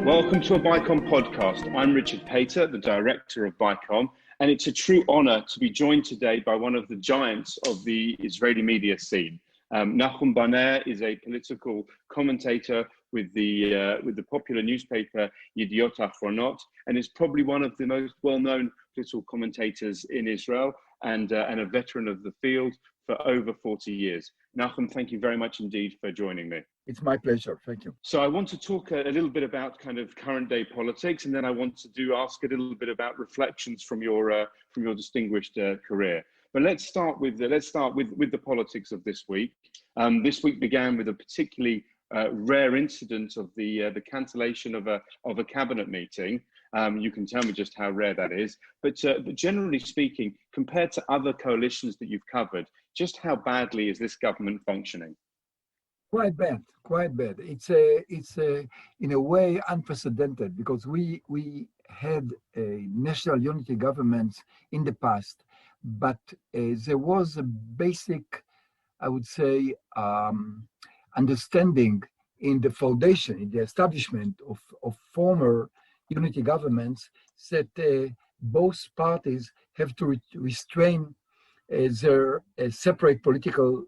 Welcome to a BICOM podcast. I'm Richard Pater, the director of BICOM, and it's a true honor to be joined today by one of the giants of the Israeli media scene. Nahum Barnea is a political commentator with the popular newspaper Yedioth Ahronoth, and is probably one of the most well-known political commentators in Israel, and a veteran of the field for over 40 years. Nahum, thank you very much indeed for joining me. It's my pleasure. Thank you. So I want to talk a little bit about kind of current day politics, and then I want to ask a little bit about reflections from your distinguished career. But let's start with the politics of this week. This week began with a particularly rare incident of the cancellation of a cabinet meeting. You can tell me just how rare that is. But generally speaking, compared to other coalitions that you've covered, just how badly is this government functioning? Quite bad. It's in a way unprecedented, because we had a national unity government in the past, but there was a basic, I would say, understanding in the foundation, in the establishment of former unity governments, that both parties have to restrain their separate political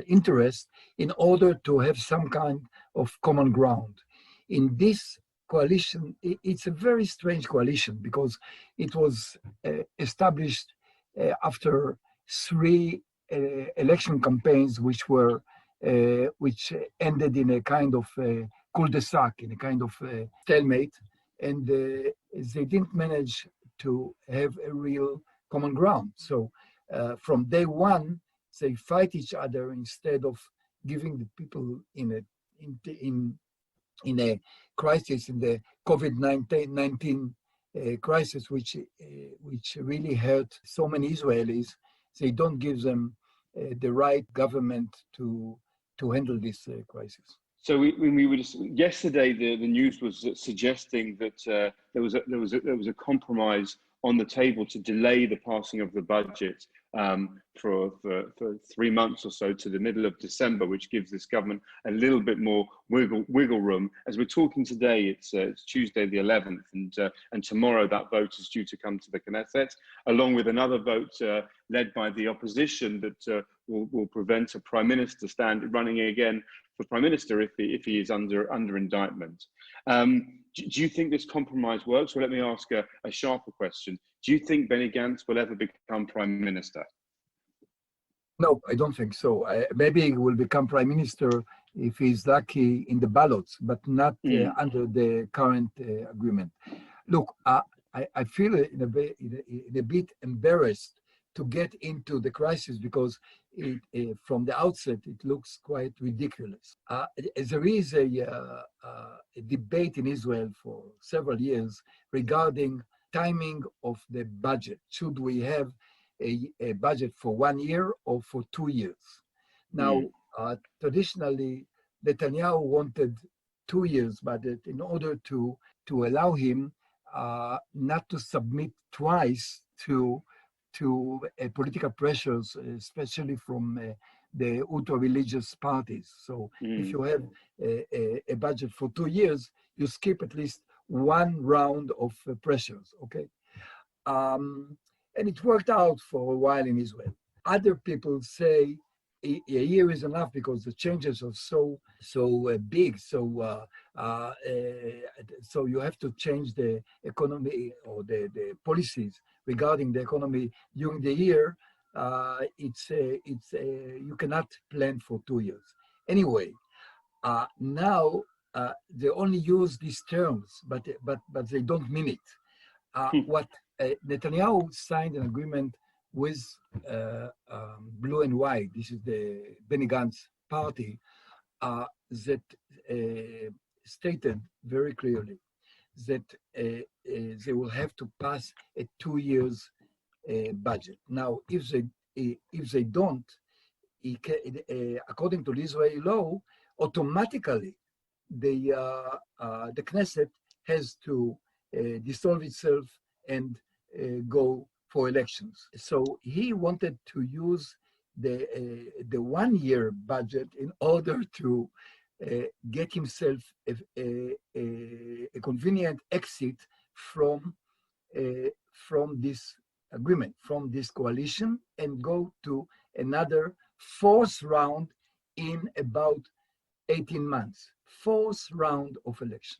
interest in order to have some kind of common ground. In this coalition, it's a very strange coalition, because it was established after three election campaigns which ended in a kind of cul-de-sac, in a kind of stalemate, and they didn't manage to have a real common ground. So from day one, they fight each other instead of giving the people in a crisis, in the COVID-19 crisis, which really hurt so many Israelis. They don't give them the right government to handle this crisis. So we were just, yesterday, the news was suggesting that there was a compromise on the table to delay the passing of the budget for 3 months or so, to the middle of December, which gives this government a little bit more wiggle room. As we're talking today, it's Tuesday the 11th, and tomorrow that vote is due to come to the Knesset, along with another vote led by the opposition that will prevent a prime minister running again for prime minister if he is under indictment. Do you think this compromise works? Well, let me ask a sharper question. Do you think Benny Gantz will ever become prime minister? No, I don't think so. Maybe he will become prime minister if he's lucky in the ballots, but not under the current agreement. Look, I feel in a bit embarrassed to get into the crisis, because from the outset it looks quite ridiculous. There is a debate in Israel for several years regarding timing of the budget. Should we have a budget for 1 year or for 2 years? Now, traditionally, Netanyahu wanted 2 years budget in order to allow him not to submit twice to political pressures, especially from the ultra-religious parties. So if you have a budget for 2 years, you skip at least one round of pressures, okay? And it worked out for a while in Israel. Other people say a year is enough because the changes are so big. So you have to change the economy or the policies regarding the economy during the year. You cannot plan for 2 years. Anyway, now they only use these terms, but they don't mean it. What Netanyahu signed an agreement with Blue and White, this is the Benny Gantz party, that stated very clearly that they will have to pass a 2 years budget. Now, if they don't, according to the Israeli law, automatically the Knesset has to dissolve itself and go for elections. So he wanted to use the 1 year budget in order to get himself a convenient exit from this agreement, from this coalition, and go to another fourth round in about 18 months, fourth round of election.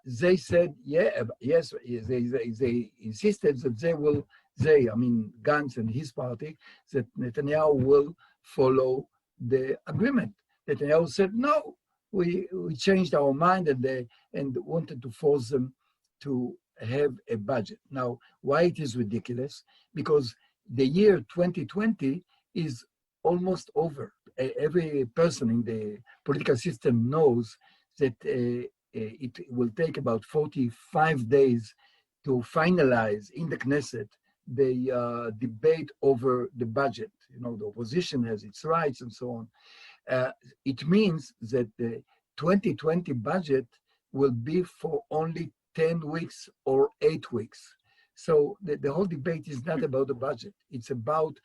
They said, yes, they insisted that I mean, Gantz and his party, that Netanyahu will follow the agreement. Netanyahu said, no, we changed our mind and wanted to force them to have a budget. Now, why it is ridiculous? Because the year 2020 is almost over. Every person in the political system knows that it will take about 45 days to finalize in the Knesset the debate over the budget. You know, the opposition has its rights and so on. It means that the 2020 budget will be for only 10 weeks or 8 weeks. So the whole debate is not about the budget. It's about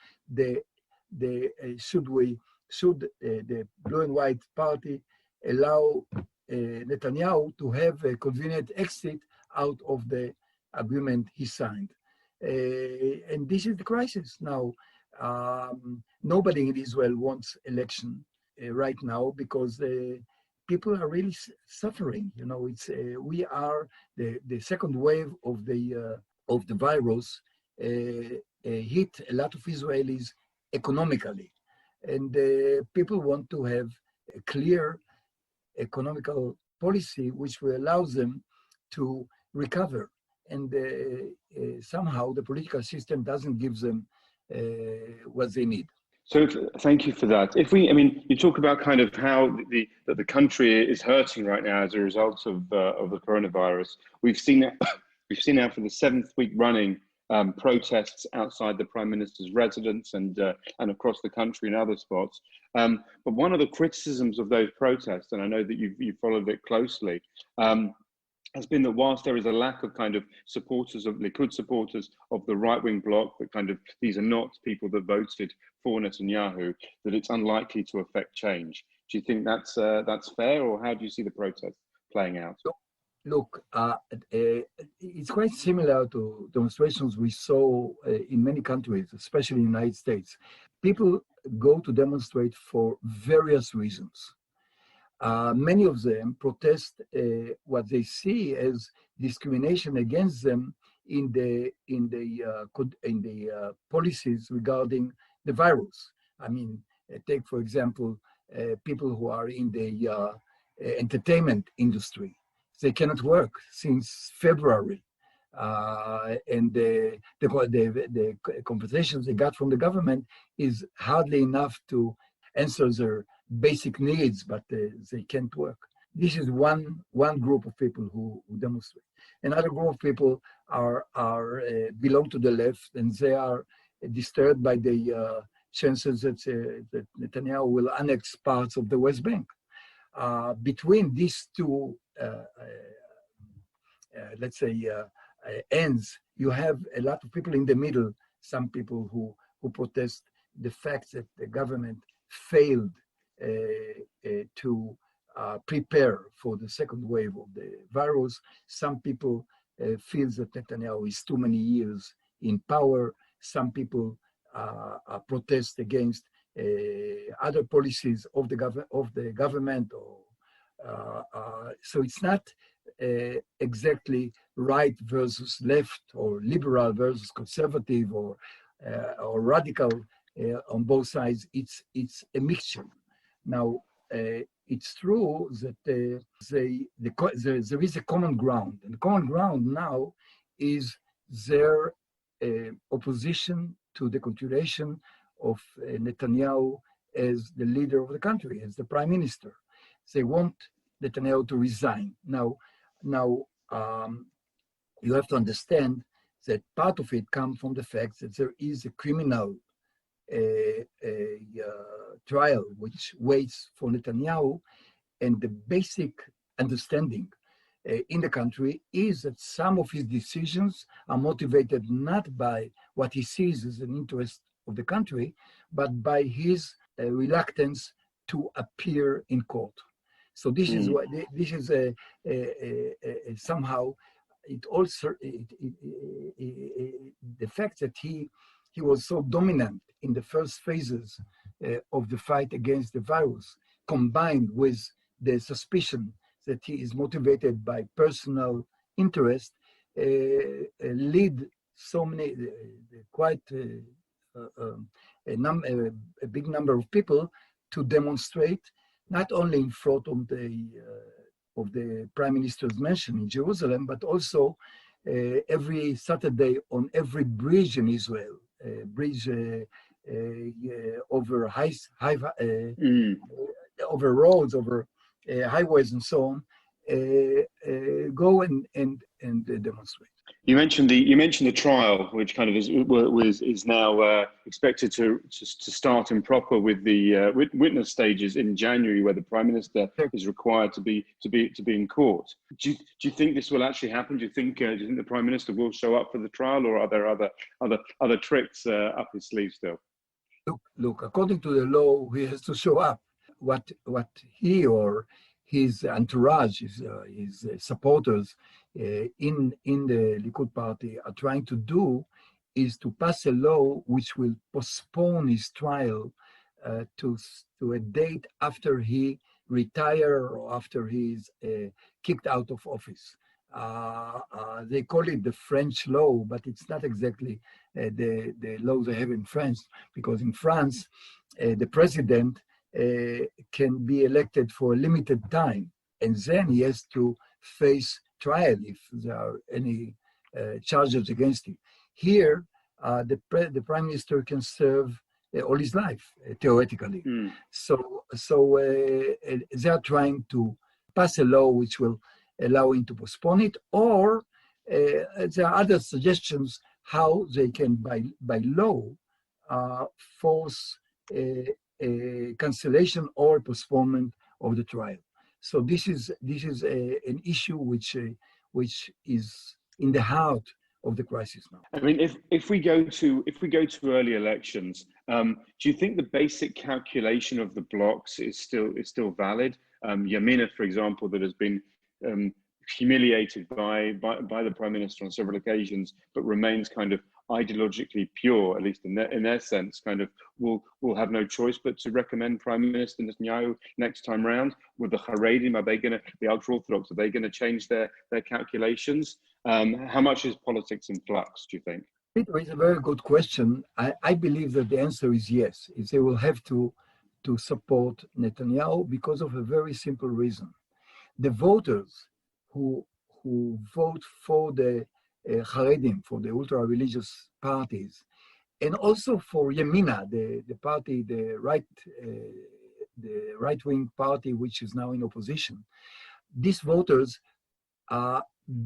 should the blue and white party allow Netanyahu to have a convenient exit out of the agreement he signed. And this is the crisis now. Nobody in Israel wants election right now because people are really suffering. You know, we are the second wave of the virus hit a lot of Israelis economically, and people want to have a clear economical policy which will allow them to recover. And somehow the political system doesn't give them what they need. So thank you for that. You talk about kind of how the country is hurting right now as a result of the coronavirus. We've seen now for the 7th week running protests outside the Prime Minister's residence and across the country in other spots. But one of the criticisms of those protests, and I know that you've followed it closely, has been that whilst there is a lack of kind of supporters of Likud supporters of the right-wing bloc, that kind of these are not people that voted for Netanyahu, that it's unlikely to affect change. Do you think that's fair, or how do you see the protests playing out? Look, it's quite similar to demonstrations we saw in many countries, especially in the United States. People go to demonstrate for various reasons. Many of them protest what they see as discrimination against them in the policies regarding the virus. I mean, take for example people who are in the entertainment industry. They cannot work since February, and the compensations they got from the government is hardly enough to answer their basic needs, but they can't work. This is one group of people who demonstrate. Another group of people are belong to the left, and they are disturbed by the chances that Netanyahu will annex parts of the West Bank. Between these two, let's say, ends, you have a lot of people in the middle. Some people who protest the fact that the government failed to prepare for the second wave of the virus. Some people feel that Netanyahu is too many years in power. Some people protest against other policies of the government. So it's not exactly right versus left, or liberal versus conservative, or radical on both sides. It's a mixture. Now, it's true that there is a common ground, and the common ground now is their opposition to the continuation of Netanyahu as the leader of the country, as the prime minister. They want Netanyahu to resign. Now, you have to understand that part of it comes from the fact that there is a criminal trial which waits for Netanyahu, and the basic understanding in the country is that some of his decisions are motivated not by what he sees as an interest of the country, but by his reluctance to appear in court. So this is what this is somehow it also the fact that he was so dominant in the first phases of the fight against the virus, combined with the suspicion that he is motivated by personal interest, lead so many quite a big number of people to demonstrate, not only in front of the Prime Minister's mansion in Jerusalem, but also every Saturday on every bridge in Israel, bridge over over roads, over highways, and so on, go and demonstrate. You mentioned the trial, which kind of is now expected to start in proper with the witness stages in January, where the Prime Minister is required to be in court. Do you think this will actually happen? Do you think the Prime Minister will show up for the trial, or are there other tricks up his sleeve still? Look. According to the law, he has to show up. What he or his entourage, his supporters in the Likud party are trying to do is to pass a law which will postpone his trial to a date after he retire or after he's kicked out of office. They call it the French law, but it's not exactly the law they have in France, because in France, the president can be elected for a limited time, and then he has to face trial if there are any charges against him. Here, the Prime Minister can serve all his life, theoretically. So they are trying to pass a law which will allow him to postpone it, or there are other suggestions how they can, by law, force a cancellation or postponement of the trial. So this is an issue which is in the heart of the crisis now. I mean, if we go to early elections, do you think the basic calculation of the blocks is still valid? Yamina, for example, that has been humiliated by the Prime Minister on several occasions, but remains kind of ideologically pure, at least in their sense, kind of will have no choice but to recommend Prime Minister Netanyahu next time round. With the Haredim, the ultra-Orthodox, are they going to change their calculations? How much is politics in flux, do you think? It's a very good question. I believe that the answer is yes. They will have to support Netanyahu because of a very simple reason. The voters who vote for the Haredim, for the ultra-religious parties, and also for Yamina, the party, the right-wing party, which is now in opposition. These voters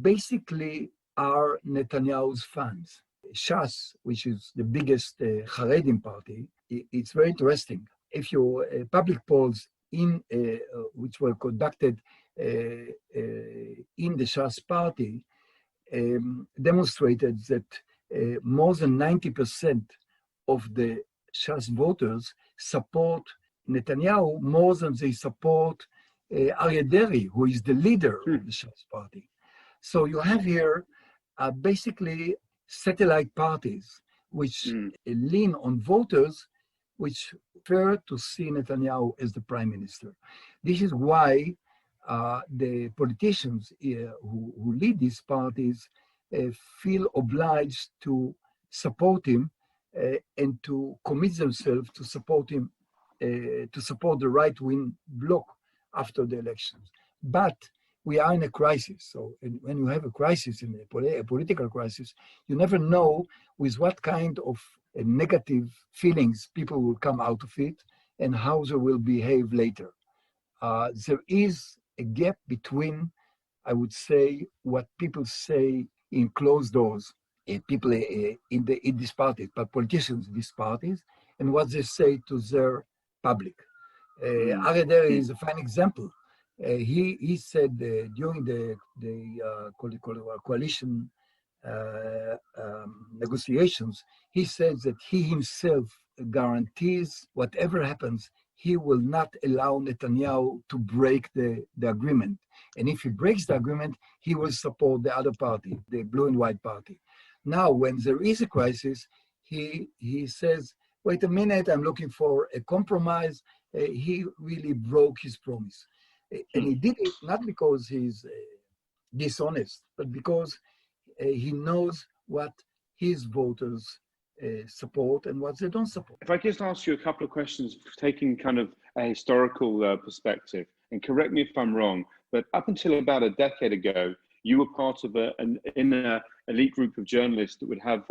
basically are Netanyahu's fans. Shas, which is the biggest Haredim party, it's very interesting. If you public polls which were conducted in the Shas party demonstrated that more than 90% of the Shas voters support Netanyahu more than they support Aryeh Deri, who is the leader of the Shas party. So you have here basically satellite parties which lean on voters which prefer to see Netanyahu as the prime minister. This is why the politicians who lead these parties feel obliged to support him and to commit themselves to support him, to support the right-wing bloc after the elections. But we are in a crisis. So when you have a crisis, in a political crisis, you never know with what kind of negative feelings people will come out of it and how they will behave later. There is a gap between, I would say, what people say in closed doors, people in these parties, but politicians in these parties, and what they say to their public. Aryeh Deri is a fine example. He said during the coalition negotiations, he said that he himself guarantees whatever happens, he will not allow Netanyahu to break the agreement. And if he breaks the agreement, he will support the other party, the blue and white party. Now, when there is a crisis, he says, wait a minute, I'm looking for a compromise. He really broke his promise. And he did it not because he's dishonest, but because he knows what his voters support and what they don't support. If I just ask you a couple of questions, taking kind of a historical perspective, and correct me if I'm wrong, but up until about a decade ago, you were part of an elite group of journalists that would have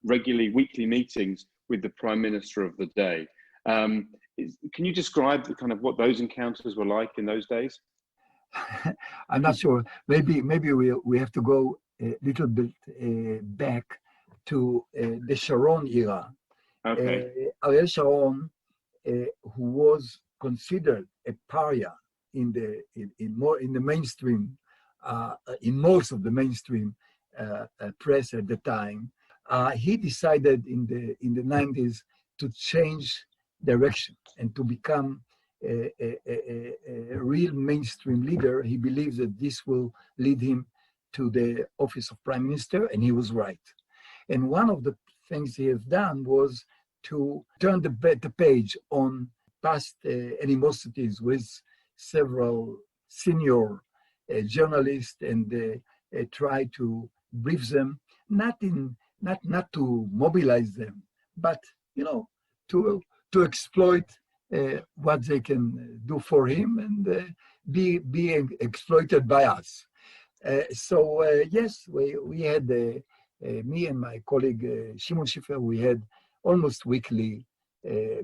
regularly weekly meetings with the Prime Minister of the day. Can you describe the kind of what those encounters were like in those days? I'm not sure. Maybe we have to go a little bit back to the Sharon era. Okay. Ariel Sharon, who was considered a pariah in the mainstream, in most of the mainstream press at the time, he decided in the 90s to change direction and to become a real mainstream leader. He believes that this will lead him to the office of Prime Minister, and he was right. And one of the things he has done was to turn the page on past animosities with several senior journalists and try to brief them, not to mobilize them, but to exploit what they can do for him and be exploited by us. So yes, we had me and my colleague Shimon Schiffer, we had almost weekly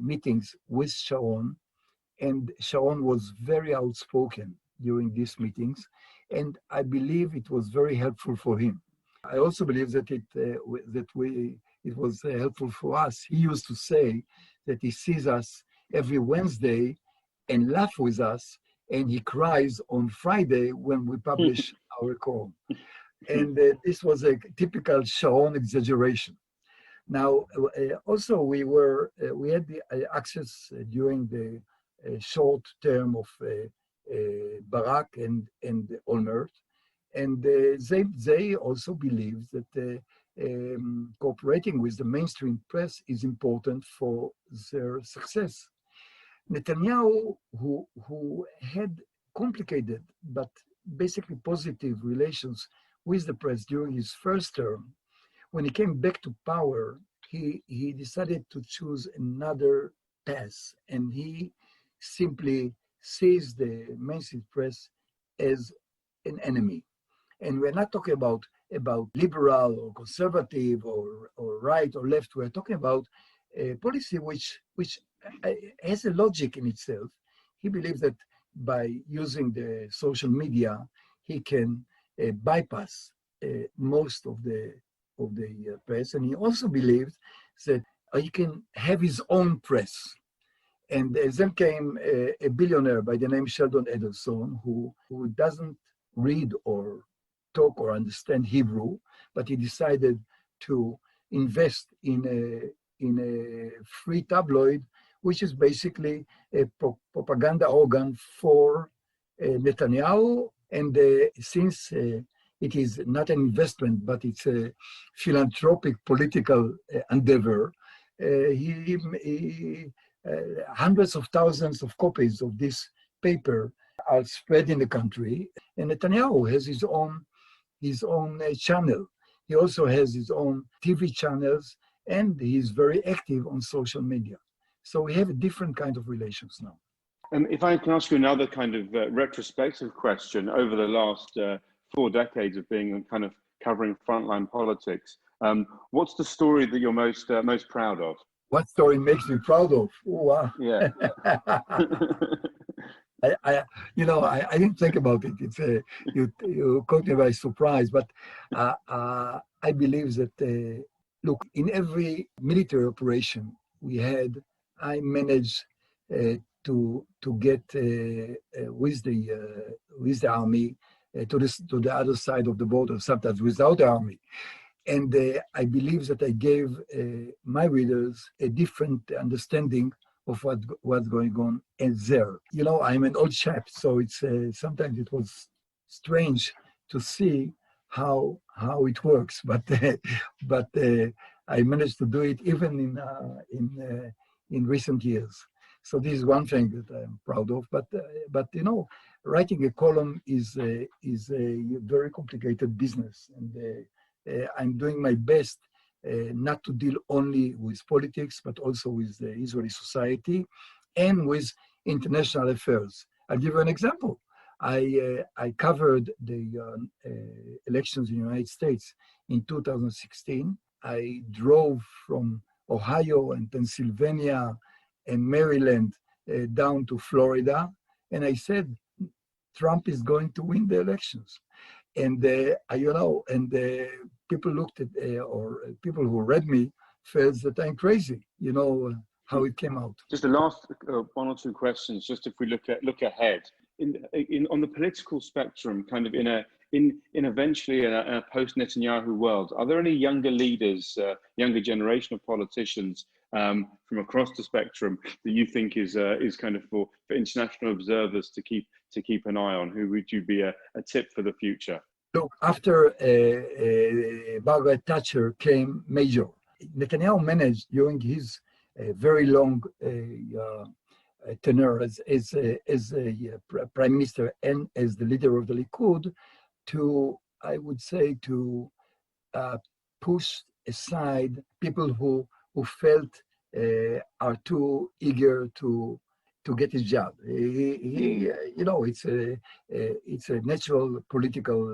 meetings with Sharon, and Sharon was very outspoken during these meetings, and I believe it was very helpful for him. I also believe that it was helpful for us. He used to say that he sees us every Wednesday and laugh with us, and he cries on Friday when we publish our column. And this was a typical Sharon exaggeration. Now, also we had the access during the short term of Barak and Olmert, and they also believed that cooperating with the mainstream press is important for their success. Netanyahu, who had complicated but basically positive relations with the press during his first term, when he came back to power, he decided to choose another path, and he simply sees the mainstream press as an enemy. And we're not talking about liberal or conservative or right or left. We're talking about a policy which has a logic in itself. He believes that by using the social media, he can bypass most of the press, and he also believed that he can have his own press. And then came a billionaire by the name Sheldon Adelson, who doesn't read or talk or understand Hebrew, but he decided to invest in a free tabloid, which is basically a propaganda organ for Netanyahu. And since it is not an investment, but it's a philanthropic political endeavor, hundreds of thousands of copies of this paper are spread in the country. And Netanyahu has his own channel. He also has his own TV channels, and he's very active on social media. So we have a different kind of relations now. If I can ask you another kind of retrospective question, over the last 4 decades of being kind of covering frontline politics, what's the story that you're most proud of? What story makes me proud of? Oh, wow. Yeah. I didn't think about it. It's you caught me by surprise, but I believe that look, in every military operation we had, I managed to get with the army to the other side of the border, sometimes without the army. And I believe that I gave my readers a different understanding of what's going on and there. I'm an old chap, so it's sometimes it was strange to see how it works, but I managed to do it even in recent years. So this is one thing that I'm proud of. But writing a column is a very complicated business, and I'm doing my best not to deal only with politics, but also with the Israeli society and with international affairs. I'll give you an example. I covered the elections in the United States in 2016. I drove from Ohio and Pennsylvania and Maryland down to Florida, and I said, Trump is going to win the elections. And people looked at, or people who read me felt that I'm crazy. How it came out. Just the last one or two questions. Just if we look ahead on the political spectrum, kind of in eventually a post Netanyahu world, are there any younger leaders, younger generation of politicians from across the spectrum that you think is kind of for international observers to keep an eye on? Who would you be a tip for the future? Look, after Margaret Thatcher came Major, Netanyahu managed during his very long tenure as a prime minister and as the leader of the Likud to, I would say, to push aside people who felt are too eager to get his job. It's a natural political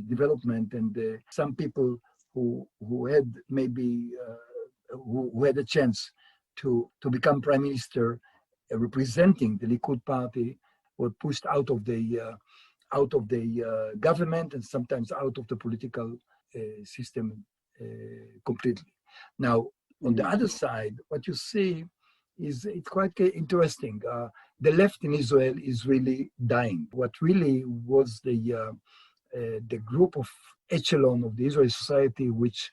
development, and some people who had maybe who had a chance to become prime minister representing the Likud party were pushed out of the government and sometimes out of the political system completely. Now, on the other side, what you see is it's quite interesting. The left in Israel is really dying. What really was the group of echelon of the Israeli society which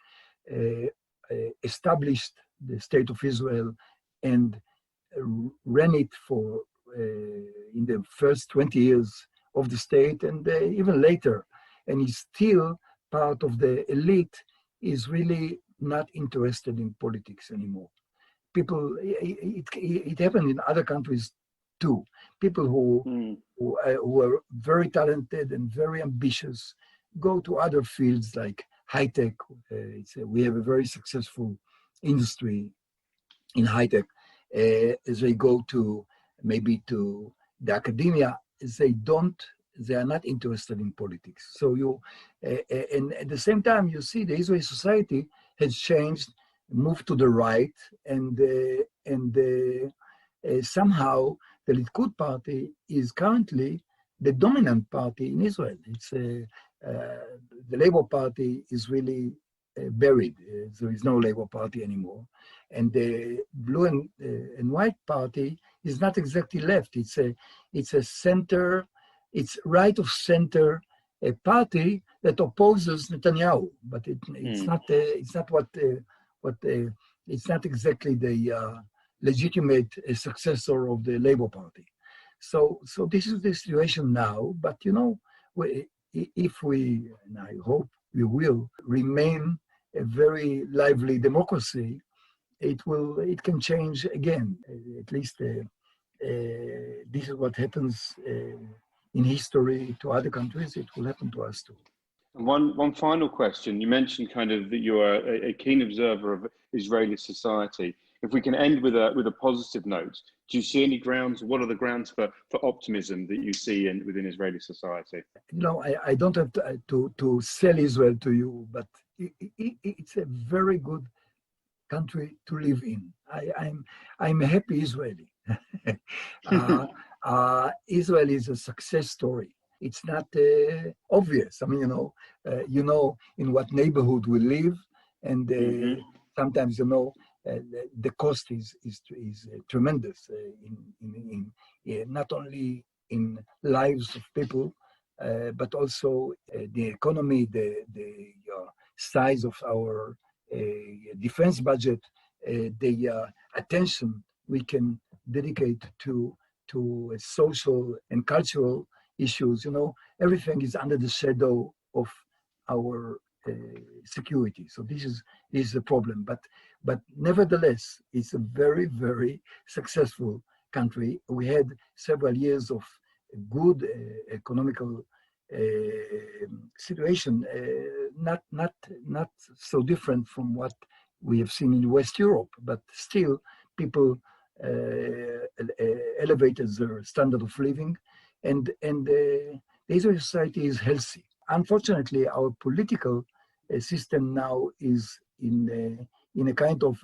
established the state of Israel and ran it for in the first 20 years of the state and even later, and is still part of the elite, is really not interested in politics anymore. People, it happened in other countries too. People who are very talented and very ambitious go to other fields like high tech. We have a very successful industry in high tech. As they go to maybe to the academia, they are not interested in politics. So and at the same time, you see the Israeli society has changed, moved to the right, and somehow the Likud party is currently the dominant party in Israel. It's the Labour Party is really buried. There is no Labour Party anymore, and the Blue and White Party is not exactly left. It's a center. It's right of center, a party that opposes Netanyahu, but it's not. It's not it's not exactly the legitimate successor of the Labour Party. So this is the situation now. But if we, and I hope we will, remain a very lively democracy, it can change again. At least this is what happens in history to other countries. It will happen to us too. And one final question. You mentioned kind of that you are a keen observer of Israeli society. If we can end with a positive note, do you see any grounds? What are the grounds for optimism that you see within Israeli society? I don't have to sell Israel to you, but it's a very good country to live in. I'm a happy Israeli. Israel is a success story. It's not obvious. I mean, in what neighborhood we live, and sometimes the cost is tremendous in not only in lives of people, but also the economy, the size of our defense budget, the attention we can dedicate to social and cultural issues. Everything is under the shadow of our security. So this is a problem. But nevertheless, it's a very, very successful country. We had several years of good economical situation, not so different from what we have seen in West Europe, but still people elevated their standard of living, and the Israeli society is healthy. Unfortunately, our political system now is in a kind of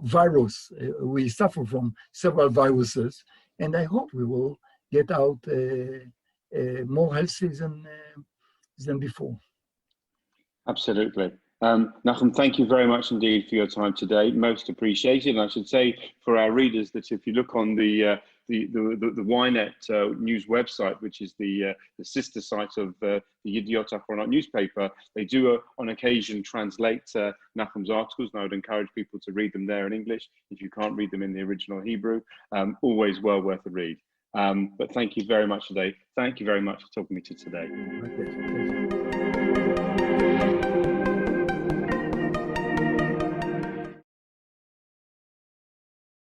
virus. We suffer from several viruses, and I hope we will get out more healthy than before. Absolutely. Nahum, thank you very much indeed for your time today. Most appreciated. And I should say for our readers that if you look on the Ynet news website, which is the sister site of the Yedioth Ahronoth newspaper, they do on occasion translate Nahum's articles, and I would encourage people to read them there in English if you can't read them in the original Hebrew. Always well worth a read. But thank you very much today. Thank you very much for talking to me today.